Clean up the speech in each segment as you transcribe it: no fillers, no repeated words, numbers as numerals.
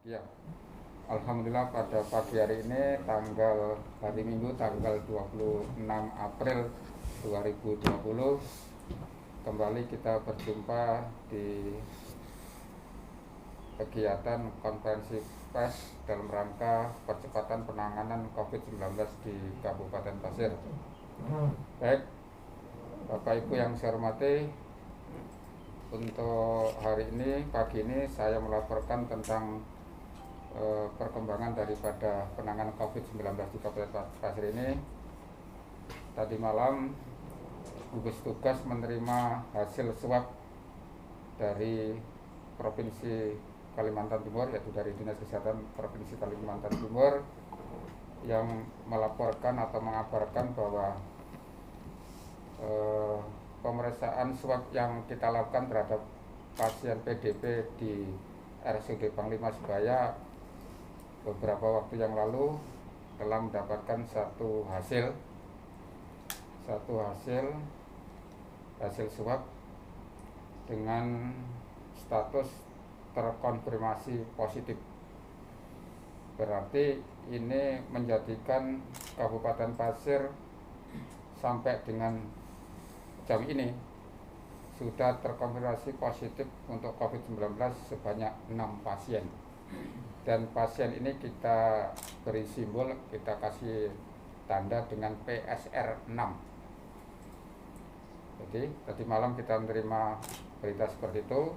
Ya, Alhamdulillah pada pagi hari ini hari Minggu tanggal 26 April 2020 kembali kita berjumpa di kegiatan konferensi pers dalam rangka percepatan penanganan COVID-19 di Kabupaten Pasir. Baik, Bapak Ibu yang saya hormati, untuk hari ini, pagi ini saya melaporkan tentang perkembangan daripada penanganan COVID-19 di Kabupaten Pasir ini. Tadi malam gugus tugas menerima hasil swab dari Provinsi Kalimantan Timur, yaitu dari Dinas Kesehatan Provinsi Kalimantan Timur, yang melaporkan atau mengabarkan bahwa pemeriksaan swab yang kita lakukan terhadap pasien PDP di RSUD Panglima Sibaya beberapa waktu yang lalu telah mendapatkan satu hasil swab dengan status terkonfirmasi positif. Berarti ini menjadikan Kabupaten Pasir sampai dengan jam ini sudah terkonfirmasi positif untuk COVID-19 sebanyak 6 pasien. Dan pasien ini kita beri simbol, kita kasih tanda dengan PSR 6. Jadi tadi malam kita menerima berita seperti itu.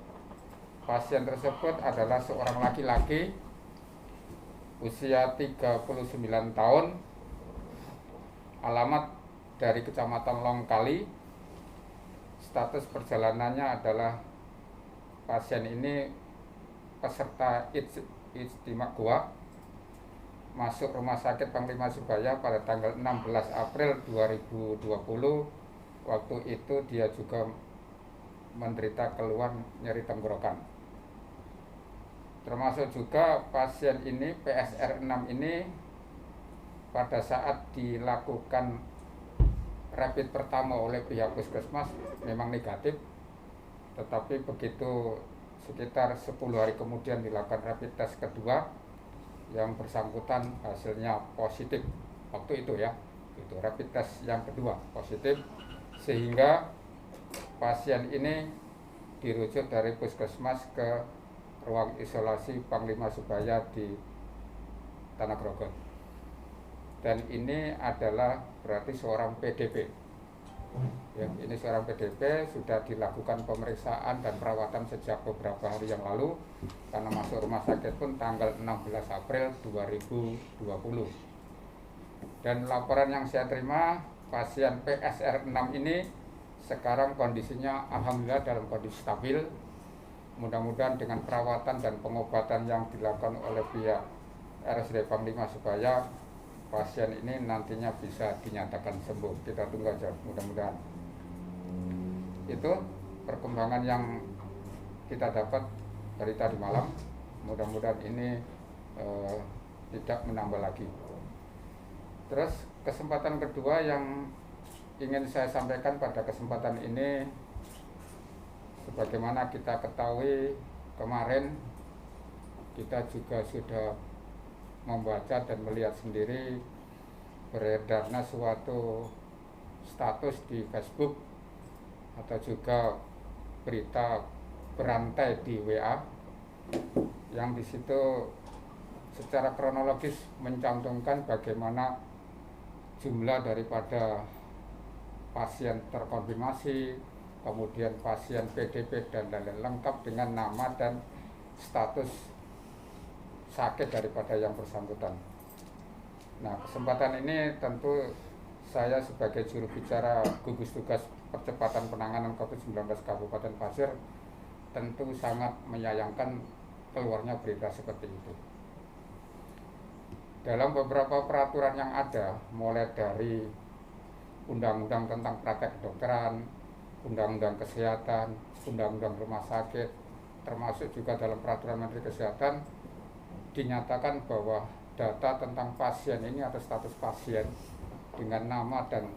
Pasien tersebut adalah seorang laki-laki usia 39 tahun, alamat dari Kecamatan Longkali. Status perjalanannya adalah pasien ini peserta Ijtima Goa masuk Rumah Sakit Panglima Sibaya pada tanggal 16 April 2020. Waktu itu dia juga menderita keluhan nyeri tenggorokan. Termasuk juga pasien ini PSR 6 ini pada saat dilakukan rapid pertama oleh pihak puskesmas memang negatif, tetapi begitu sekitar 10 hari kemudian dilakukan rapid test kedua, yang bersangkutan hasilnya positif waktu itu ya, itu rapid test yang kedua positif, sehingga pasien ini dirujuk dari puskesmas ke ruang isolasi Panglima Sibaya di Tanah Grogol. Dan ini adalah berarti seorang PDP. Ya, ini seorang PDP sudah dilakukan pemeriksaan dan perawatan sejak beberapa hari yang lalu, karena masuk rumah sakit pun tanggal 16 April 2020. Dan laporan yang saya terima, pasien PSR 6 ini sekarang kondisinya alhamdulillah dalam kondisi stabil. Mudah-mudahan dengan perawatan dan pengobatan yang dilakukan oleh pihak RSUD Panglima Sibaya, pasien ini nantinya bisa dinyatakan sembuh. Kita tunggu aja, mudah-mudahan. Itu perkembangan yang kita dapat dari tadi malam. Mudah-mudahan ini tidak menambah lagi. Terus kesempatan kedua yang ingin saya sampaikan pada kesempatan ini, sebagaimana kita ketahui kemarin kita juga sudah membaca dan melihat sendiri beredarnya suatu status di Facebook atau juga berita berantai di WA yang di situ secara kronologis mencantumkan bagaimana jumlah daripada pasien terkonfirmasi, kemudian pasien PDP dan lain-lain, lengkap dengan nama dan status sakit daripada yang bersangkutan. Nah, kesempatan ini tentu saya sebagai juru bicara gugus tugas percepatan penanganan COVID-19 Kabupaten Pasir tentu sangat menyayangkan keluarnya berita seperti itu. Dalam beberapa peraturan yang ada, mulai dari Undang-Undang tentang Praktek Kedokteran, Undang-Undang Kesehatan, Undang-Undang Rumah Sakit, termasuk juga dalam Peraturan Menteri Kesehatan, dinyatakan bahwa data tentang pasien ini atau status pasien dengan nama dan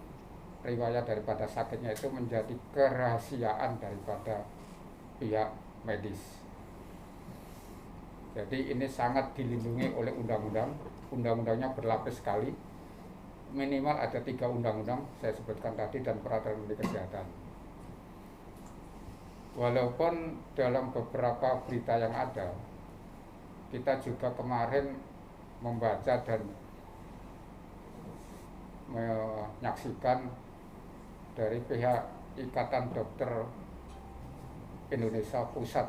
riwayat daripada sakitnya itu menjadi kerahasiaan daripada pihak medis. Jadi ini sangat dilindungi oleh undang-undang. Undang-undangnya berlapis sekali. Minimal ada 3 undang-undang saya sebutkan tadi dan peraturan menteri kesehatan. Walaupun dalam beberapa berita yang ada, kita juga kemarin membaca dan menyaksikan dari pihak Ikatan Dokter Indonesia Pusat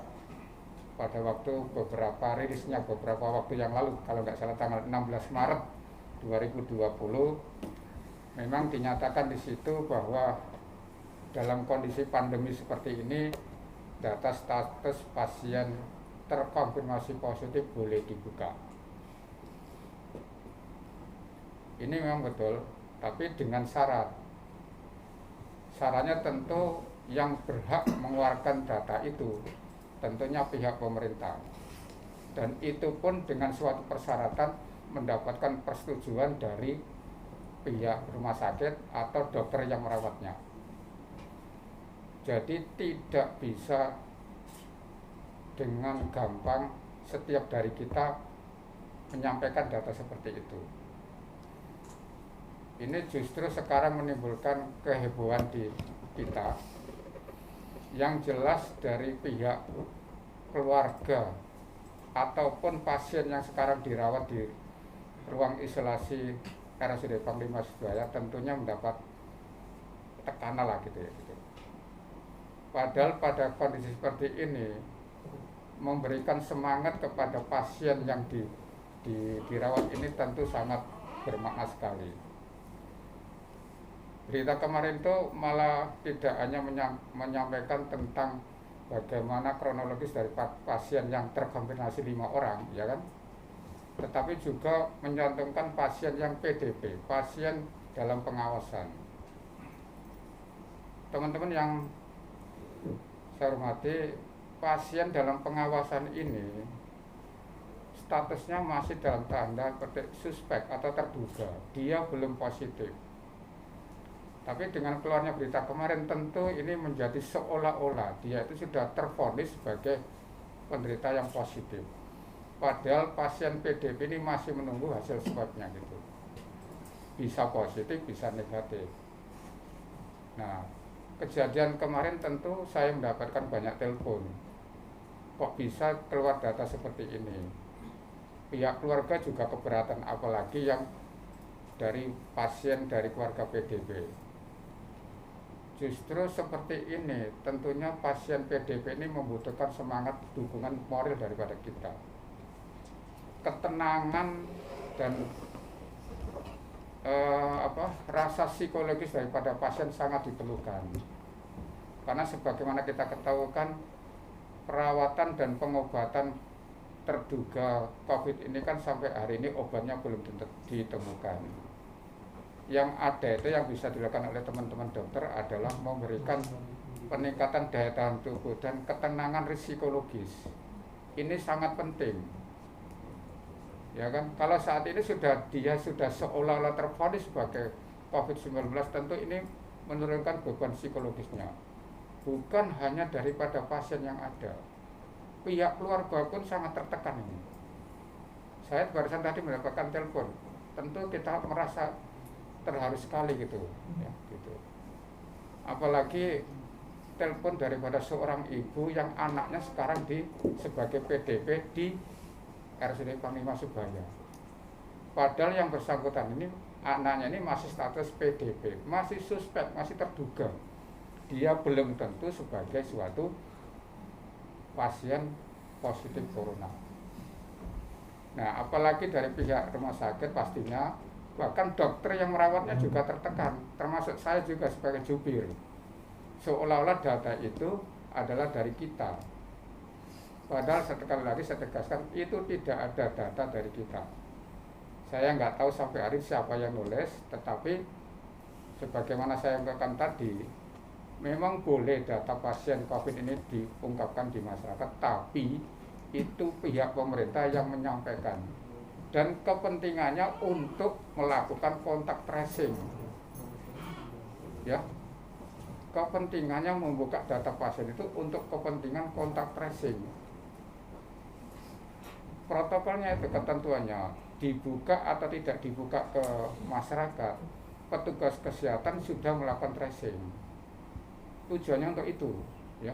pada waktu rilisnya beberapa waktu yang lalu, kalau nggak salah tanggal 16 Maret 2020, memang dinyatakan di situ bahwa dalam kondisi pandemi seperti ini, data status pasien terkonfirmasi positif boleh dibuka. Ini memang betul, tapi dengan syarat. Syaratnya tentu yang berhak mengeluarkan data itu tentunya pihak pemerintah, dan itu pun dengan suatu persyaratan mendapatkan persetujuan dari pihak rumah sakit atau dokter yang merawatnya. Jadi tidak bisa dengan gampang setiap dari kita menyampaikan data seperti itu. Ini justru sekarang menimbulkan kehebohan di kita. Yang jelas dari pihak keluarga ataupun pasien yang sekarang dirawat di ruang isolasi RSUD Panglima Sibaya tentunya mendapat tekanan lah gitu ya. Padahal pada kondisi seperti ini memberikan semangat kepada pasien yang dirawat ini tentu sangat bermakna sekali. Berita kemarin itu malah tidak hanya menyampaikan tentang bagaimana kronologis dari pasien yang terkonfirmasi 5 orang, ya kan? Tetapi juga mencantumkan pasien yang PDP, pasien dalam pengawasan. Teman-teman yang saya hormati, pasien dalam pengawasan ini statusnya masih dalam tanda petik suspek atau terduga, dia belum positif. Tapi dengan keluarnya berita kemarin tentu ini menjadi seolah-olah dia itu sudah tervonis sebagai penderita yang positif. Padahal pasien PDP ini masih menunggu hasil swabnya gitu. Bisa positif, bisa negatif. Nah, kejadian kemarin tentu saya mendapatkan banyak telepon. Kok bisa keluar data seperti ini? Pihak keluarga juga keberatan, apalagi yang dari pasien dari keluarga PDP. Justru seperti ini, tentunya pasien PDP ini membutuhkan semangat dukungan moral daripada kita. Ketenangan dan rasa psikologis daripada pasien sangat diperlukan. Karena sebagaimana kita ketahuikan, perawatan dan pengobatan terduga COVID ini kan sampai hari ini obatnya belum ditemukan. Yang ada itu yang bisa dilakukan oleh teman-teman dokter adalah memberikan peningkatan daya tahan tubuh dan ketenangan psikologis. Ini sangat penting. Ya kan? Kalau saat ini dia sudah seolah-olah tervonis sebagai COVID-19, tentu ini menurunkan beban psikologisnya. Bukan hanya daripada pasien yang ada. Pihak keluarga pun sangat tertekan ini. Saya barusan tadi mendapatkan telepon. Tentu kita merasa terharu sekali gitu, ya, gitu. Apalagi telepon daripada seorang ibu yang anaknya sekarang sebagai PDP di RSUD Panglima Sibaya. Padahal yang bersangkutan ini anaknya ini masih status PDP, masih suspek, masih terduga. Dia belum tentu sebagai suatu pasien positif corona. Nah, apalagi dari pihak rumah sakit pastinya, bahkan dokter yang merawatnya juga tertekan, termasuk saya juga sebagai jubir. Seolah-olah data itu adalah dari kita. Padahal sekali lagi saya tegaskan, itu tidak ada data dari kita. Saya nggak tahu sampai hari siapa yang nulis, tetapi sebagaimana saya ungkapkan tadi, memang boleh data pasien COVID ini diungkapkan di masyarakat, tapi itu pihak pemerintah yang menyampaikan. Dan kepentingannya untuk melakukan kontak tracing, ya, kepentingannya membuka data pasien itu untuk kepentingan kontak tracing. protokolnya itu ketentuannya dibuka atau tidak dibuka ke masyarakat, petugas kesehatan sudah melakukan tracing. Tujuannya untuk itu, ya.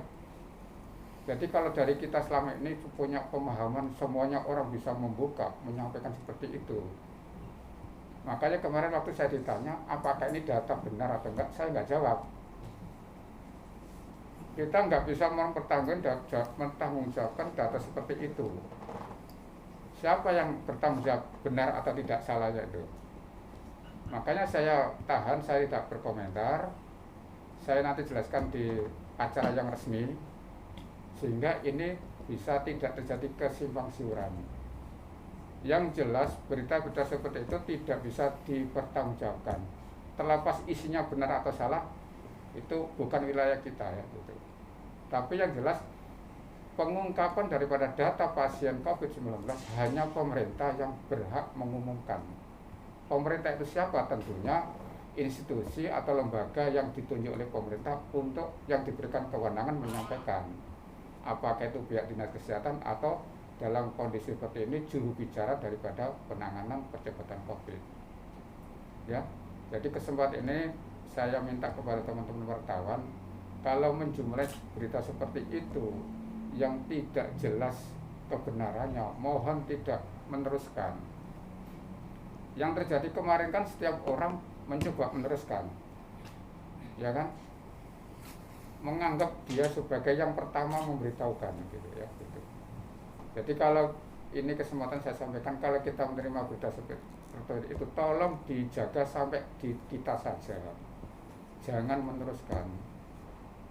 Jadi kalau dari kita selama ini punya pemahaman semuanya orang bisa membuka, menyampaikan seperti itu. Makanya kemarin waktu saya ditanya apakah ini data benar atau enggak, saya nggak jawab. Kita nggak bisa mempertanggungjawabkan data seperti itu. Siapa yang bertanggung jawab benar atau tidak salahnya itu? Makanya saya tahan, saya tidak berkomentar. Saya nanti jelaskan di acara yang resmi, sehingga ini bisa tidak terjadi kesimpang siuran. Yang jelas berita-berita seperti itu tidak bisa dipertanggungjawabkan. Terlepas isinya benar atau salah, itu bukan wilayah kita ya gitu. Tapi yang jelas pengungkapan daripada data pasien COVID-19 hanya pemerintah yang berhak mengumumkan. Pemerintah itu siapa? Tentunya institusi atau lembaga yang ditunjuk oleh pemerintah untuk yang diberikan kewenangan menyampaikan. Apakah itu pihak dinas kesehatan atau dalam kondisi seperti ini juru bicara daripada penanganan percepatan COVID. Ya, jadi kesempatan ini saya minta kepada teman-teman wartawan, kalau menjumlah berita seperti itu yang tidak jelas kebenarannya, mohon tidak meneruskan. Yang terjadi kemarin kan setiap orang mencoba meneruskan, ya kan, menganggap dia sebagai yang pertama memberitahukan gitu ya gitu. Jadi kalau ini kesempatan saya sampaikan, kalau kita menerima berita seperti itu tolong dijaga sampai di kita saja, jangan meneruskan.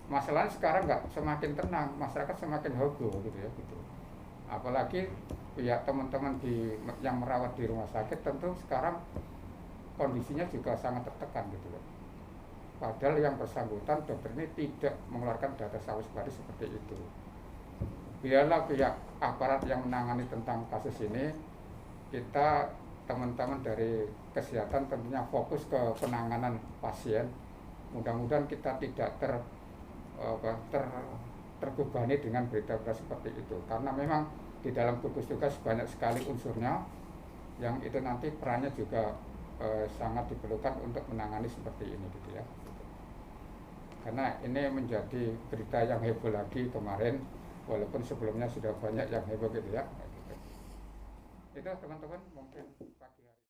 Masalahnya sekarang nggak semakin tenang, masyarakat semakin heboh gitu ya gitu. Apalagi pihak teman-teman yang merawat di rumah sakit tentu sekarang kondisinya juga sangat tertekan gitu loh. Padahal yang bersangkutan dokter ini tidak mengeluarkan data sama sekali seperti itu. Biarlah pihak aparat yang menangani tentang kasus ini, kita teman-teman dari kesehatan tentunya fokus ke penanganan pasien. Mudah-mudahan kita tidak terbebani dengan berita-berita seperti itu, karena memang di dalam gugus tugas banyak sekali unsurnya yang itu nanti perannya juga sangat diperlukan untuk menangani seperti ini gitu ya. Karena ini menjadi berita yang heboh lagi kemarin, walaupun sebelumnya sudah banyak yang heboh gitu ya. Itu teman-teman mungkin.